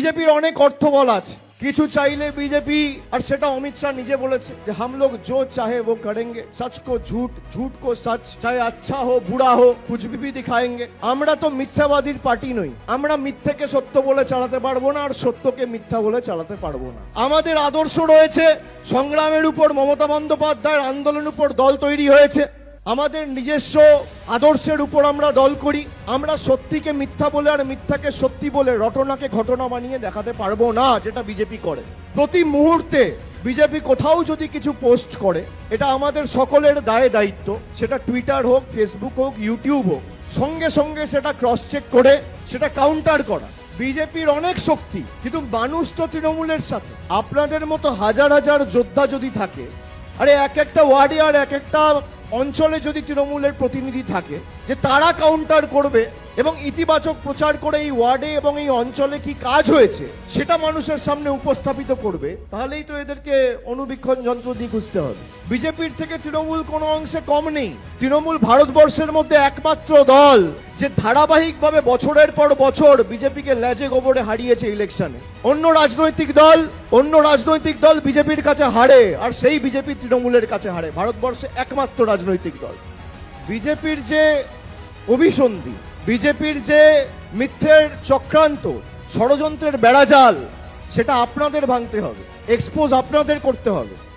BJP अनेक अर्थबल আছে কিছু চাইলে बीजेपी और সেটা অমিত শাহ নিজে বলেছে যে हम लोग जो चाहे वो करेंगे सच को झूठ झूठ को सच चाहे अच्छा हो बुरा हो कुछ भी दिखाएंगे আমরা তো মিথ্যাবাদীর পার্টি নই আমরা মিথ্যাকে সত্য বলে চালাতে পারবো না আর সত্যকে মিথ্যা বলে চালাতে পারবো না আমাদের আদর্শ রয়েছে সংগ্রামের উপর মমতা বন্দ্যোপাধ্যায়ের আন্দোলনের উপর দল তৈরি হয়েছে আমাদের নিজস্ব আদর্শের উপর আমরা দল করি আমরা সত্যিকে মিথ্যা বলে আর মিথ্যাকে সত্যি বলে রটনাকে ঘটনা বানিয়ে দেখাতে পারবো না যেটা বিজেপি করে প্রতি মুহূর্তে বিজেপি কোথাও যদি কিছু পোস্ট করে এটা আমাদের সকলের দায় দায়িত্ব সেটা টুইটার হোক ফেসবুক হোক ইউটিউব হোক সঙ্গে সঙ্গে সেটা ক্রস চেক করে সেটা কাউন্টার করা বিজেপির অনেক শক্তি কিন্তু মানুষ তো তৃণমূলের সাথে আপনাদের মতো হাজার হাজার যোদ্ধা যদি থাকে আরে এক একটা ওয়ার্ডে আর এক একটা অঞ্চলে যদি তৃণমূলের প্রতিনিধি থাকে যে তারা কাউন্টার করবে এবং ইতিবাচক প্রচার করে এই ওয়ার্ডে এবং এই অঞ্চলে কি কাজ হয়েছে সেটা মানুষের সামনে উপস্থাপিত করবে তাহলেই তো এদেরকে অনুবীক্ষণ যন্ত্র দিয়ে খুঁজতে হবে বিজেপির থেকে তৃণমূল কোনো অংশে কম নেই তৃণমূল ভারতবর্ষের মধ্যে একমাত্র দল যে ধারাবাহিকভাবে বছরের পর বছর বিজেপিকে লেজে গোবরে হারিয়েছে ইলেকশনে অন্য রাজনৈতিক দল বিজেপির কাছে হারে আর সেই বিজেপি তৃণমূলের কাছে হারে ভারতবর্ষে একমাত্র রাজনৈতিক দল বিজেপির যে অভিসন্ধি বিজেপির যে মিথ্যের চক্রান্ত ষড়যন্ত্রের বেড়াজাল সেটা আপনাদের ভাঙতে হবে এক্সপোজ আপনাদের করতে হবে